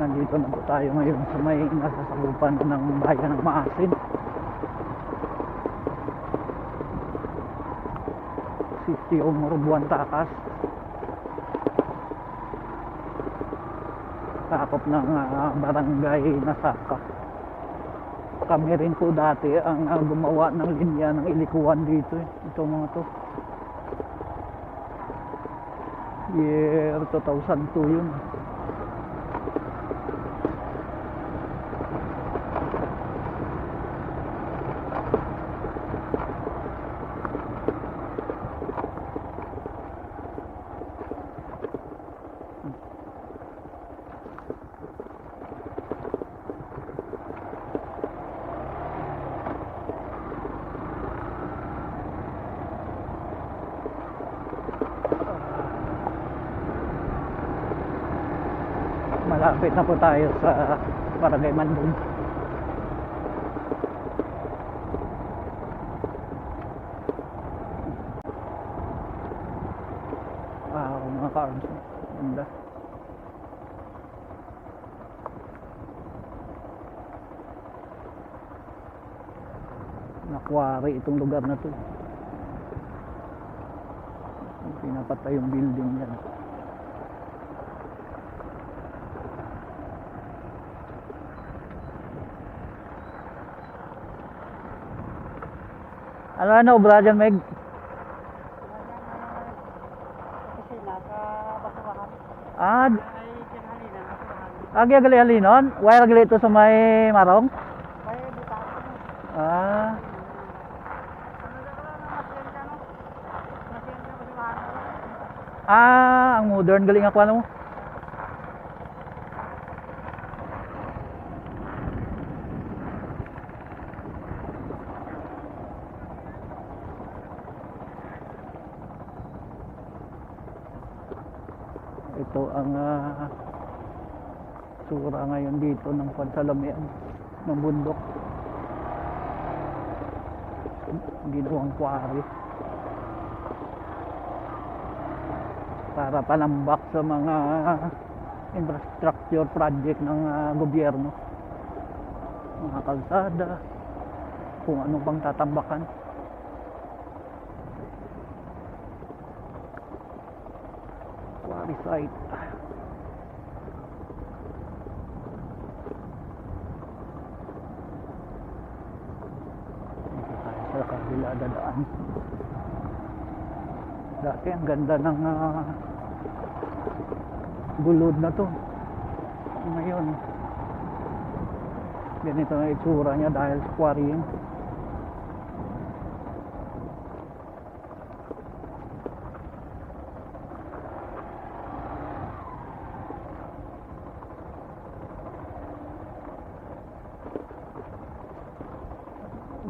Nandito na po tayo ngayon sa may nasasakupan ng bayan ng Maasin. City of Morbuan, Takas. Takop ng barangay Nasaka. Kami rin po dati ang gumawa ng linya ng ilikuan dito. Ito mga to. Year 2002 yun. Malapit na po tayo sa Barangay Mandong. Mga ka-arms. Ganda. Nakwari itong lugar na to. Pinapatay yung building yan. Ano, Brother Meg? Gali halinon? Wire gali ito sa may marong? Ang modern galing ako ano? Ito ang sura ngayon dito ng pansalamian ng bundok. Ginawang quarry para panambak sa mga infrastructure project ng gobyerno, mga kalsada, kung anong pang tatambakan. Quarry site. Dito tayo sa kabila dadaan. Dati ang ganda ng gulod na to. Ngayon ganito na itsura niya dahil sa quarrying.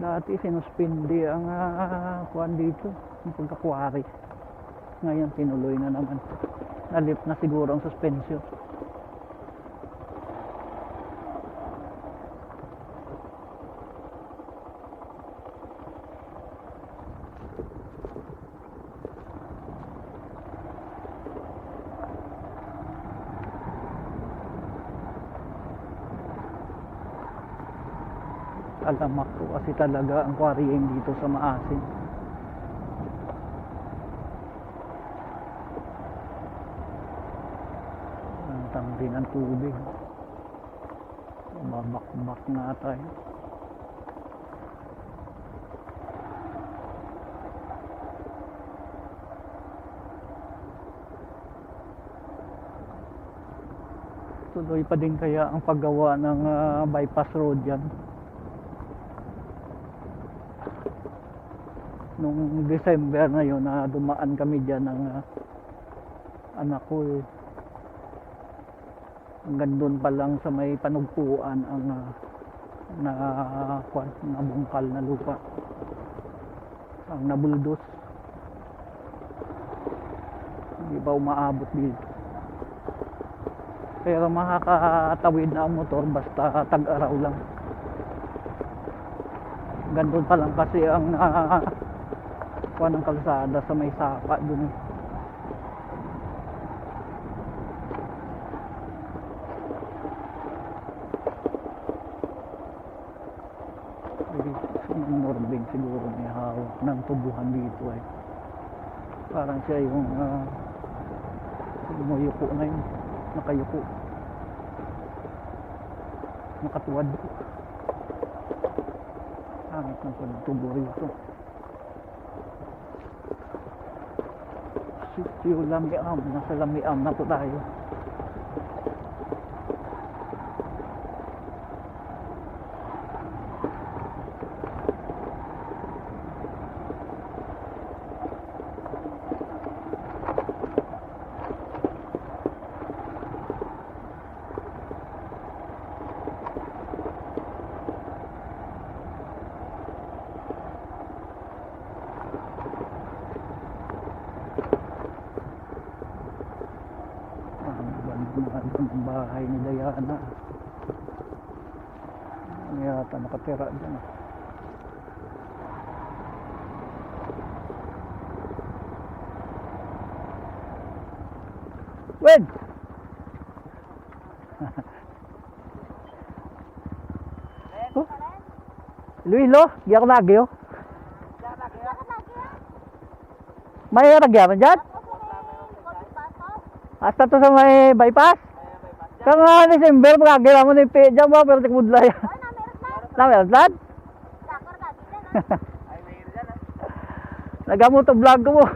Dati sinuspindi ang kuwan dito, yung pagkakwari. Ngayon tinuloy na naman. Nalift na siguro ang suspension. Alamak ko kasi talaga ang quarrying dito sa Maasin. Ang tangri ng tubig. Babak-bak na tayo. Tuloy pa din kaya ang paggawa ng bypass road yan. Nung December na yun, dumaan kami dyan ng anak ko. Hanggang doon pa lang sa may panugpuan ang nabungkal na lupa, ang nabuldos. Hindi ba umaabot dito? Pero makakatawid na ang motor basta tag-araw lang. Gandun pa lang kasi ang kuha ng kalsada sa may sapa dun. Sherwin siguro may hawak ng tubuhan dito eh. Parang siya yung lumuyuko na yun, nakayuko, nakatuwad. Hangit ng pagtubo rito. Sitio Lamiam, nasa Lamiam na po tayo. Ang bahay ni Diana. Ano yata nakatira dyan. Wed! Oh? Luilo, giyak nagyo. May nagyan dyan? Hasta to sa may bypass? Kaya nga December, magagila mo na yung dyan ba, pero tikmudla yan. Namerat lad? Nagamot ang vlog ko mo.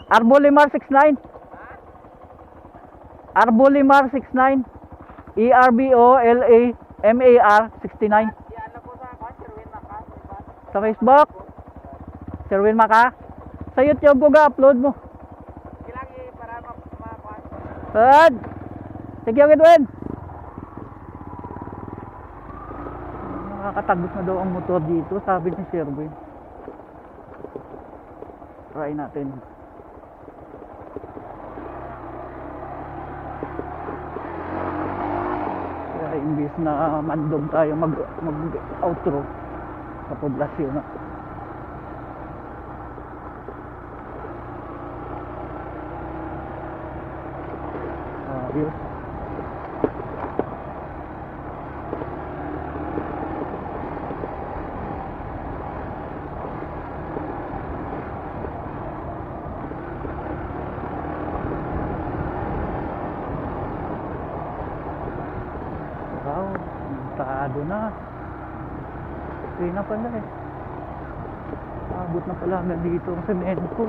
Arbolimar 69. Arbolimar 69. ERBOLAMAR 69. Sa Facebook? Sherwin Maka? Sa YouTube ko ga-upload mo. Good. Sige, Edwin. Nakakatagot na daw ang motor dito, sabi ni Sherwin. Try natin. Kaya imbis na mandog tayo mag-outro sa poblasyon. Yes. Wow, tado na. Okay na pala eh. Abot na pala hanggang dito ang semento.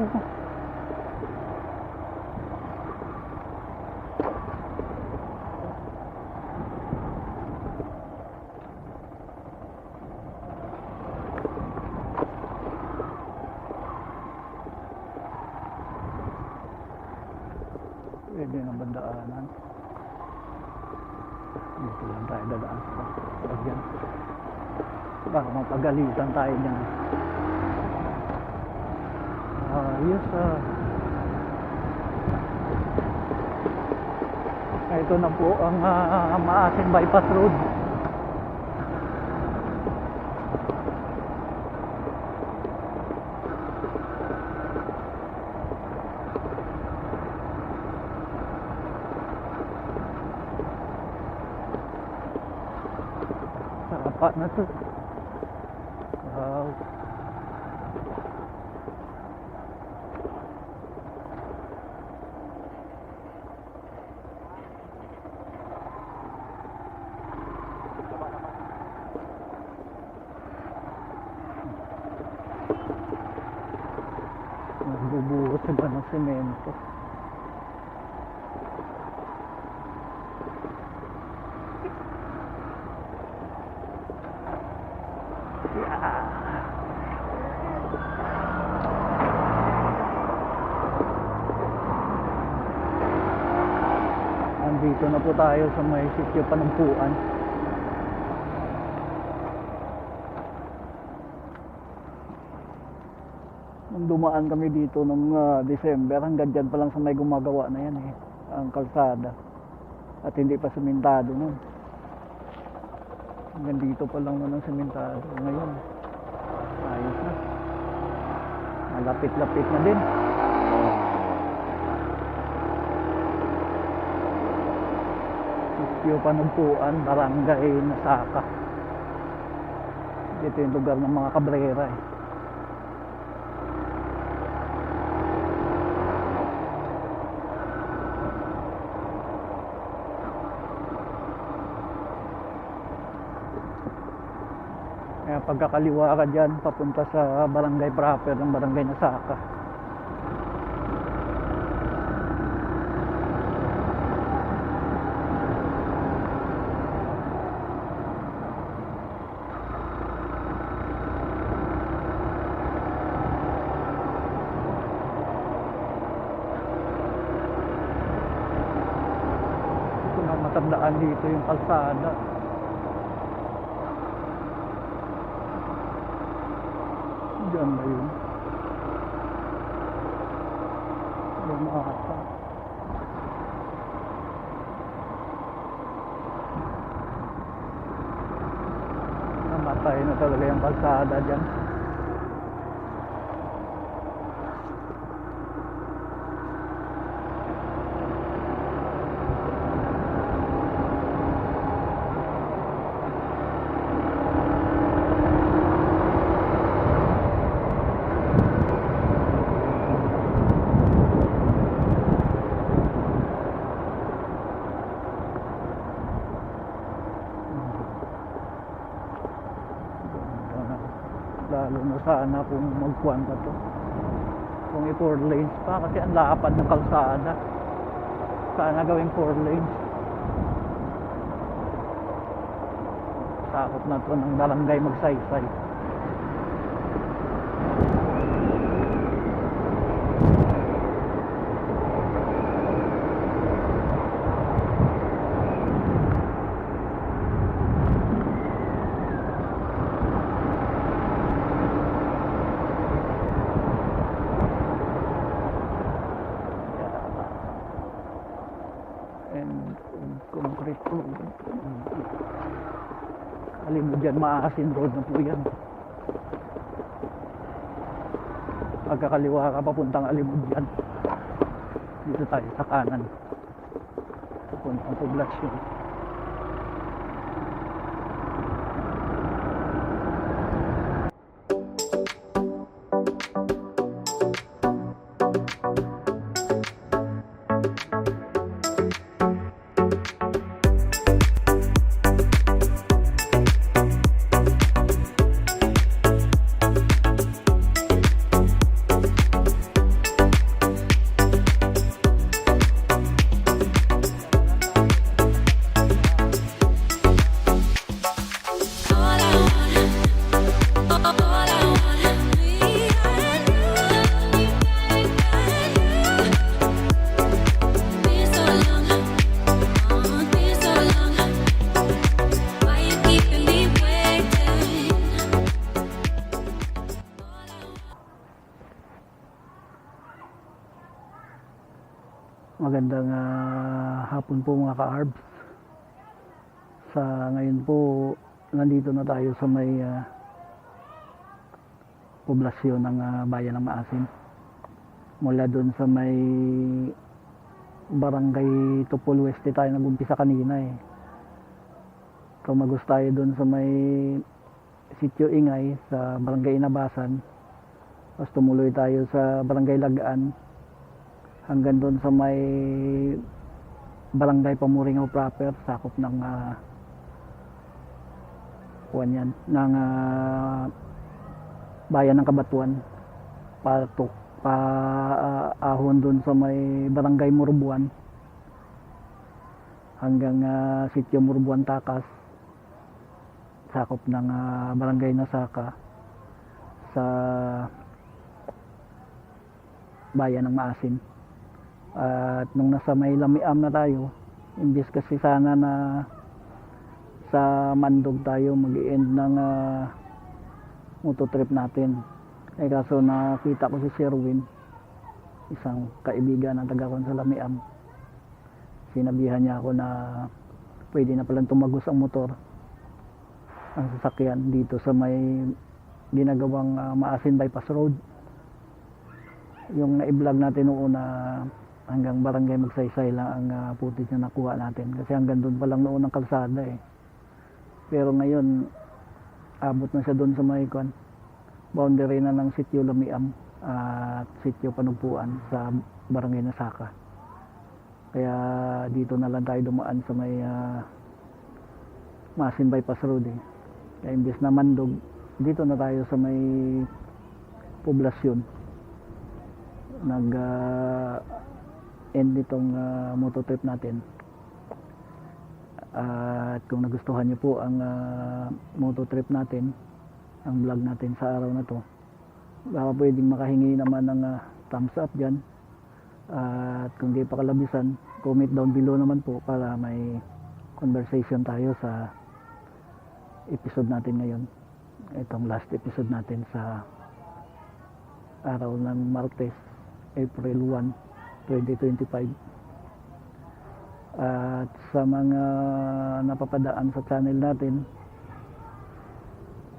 Pwede na bandaanan. Dito lang tayo dadaan sa lagyan. Baka mapagalitan tayo dyan. Ayos ito na po ang Maasin Bypass Road. Sarapat na to. Wow. Nagbubuhos sila ng semento. Andito na po tayo sa may sitio Panumpuan. Nung dumaan kami dito nung December, hanggang dyan pa lang sa may gumagawa na yan ang kalsada. At hindi pa sementado nun. Hanggang dito pa lang nun ang sementado. Ngayon, ayos na. Malapit-lapit na din. Sitio Panumpuan, Barangay Nasaka. Dito yung lugar ng mga kabrera eh. Kaya pagkakaliwa ka dyan, papunta sa barangay proper ng barangay Nasaka. Ito na matandaan dito yung kalsada. Diyan ba yun? Diyan ata. Namatay na talaga yung kalsada dyan. Lalo na sana kung magkuhan pa to, kung i-4 lanes pa, kasi ang lapad ng kalsada. Sana gawing 4 lanes. Sakop na to ng barangay Magsaysay. And concrete road. Alin mo dyan, Maasin Road na po yan. Pagkakaliwa ka papuntang Alimod dyan. Dito tayo sa kanan, papuntang poblasyon. Magandang hapon po mga ka-arbs. Sa ngayon po, nandito na tayo sa may poblasyon ng bayan ng Maasin. Mula doon sa may barangay Tupol Weste tayo nag-umpisa kanina eh. Tumagos tayo doon sa may Sitio Ingay sa barangay Inabasan. Tapos tumuloy tayo sa barangay Lagaan hanggang doon sa may barangay Pamuringaw proper, sakop ng bayan ng Kabatuan, ahon doon sa may barangay Murbuan hanggang Sitio Murbuan Takas, sakop ng barangay Nasaka sa bayan ng Maasin. At nung nasa may Lamiam na tayo, imbis kasi sana na sa Mandog tayo mag-i-end ng mototrip natin. Eh kaso nakita ko si Sherwin, isang kaibigan ng taga sa Lamiam. Sinabihan niya ako na pwede na palang tumagos ang motor, ang sasakyan dito sa may ginagawang Maasin Bypass Road. Yung na-vlog natin noon na hanggang barangay Magsaysay lang ang footage na nakuha natin, kasi hanggang doon pa lang noon ang kalsada eh. Pero ngayon abot na siya doon sa may boundary na ng sitio Lamiam at sitio Panugpuan sa barangay Nasaka. Kaya dito na lang tayo dumaan sa may Masin Bypass Road eh. Kaya imbes na Mandog, dito na tayo sa may poblasyon. End nitong mototrip natin. At kung nagustuhan niyo po ang mototrip natin, ang vlog natin sa araw na to, baka pwedeng makahingi naman ng thumbs up dyan. At kung di pa kalabisan, comment down below naman po para may conversation tayo sa episode natin ngayon. Itong last episode natin sa araw ng Martes, April 1, 2025. At sa mga napapadaan sa channel natin,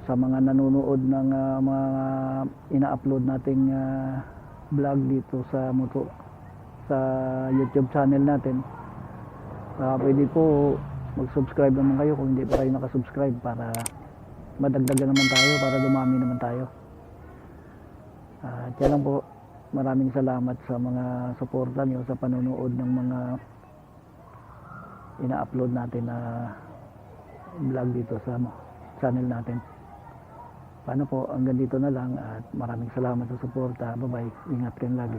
sa mga nanonood ng mga ina-upload nating vlog dito sa YouTube channel natin, pwede po mag-subscribe naman kayo kung hindi pa kayo nakasubscribe para madagdagan naman tayo, para dumami naman tayo. At yan lang po, maraming salamat sa mga suporta nyo sa panonood ng mga ina-upload natin na vlog dito sa channel natin. Paano po, hanggang dito na lang at maraming salamat sa suporta. Bye bye, ingat kayo lagi.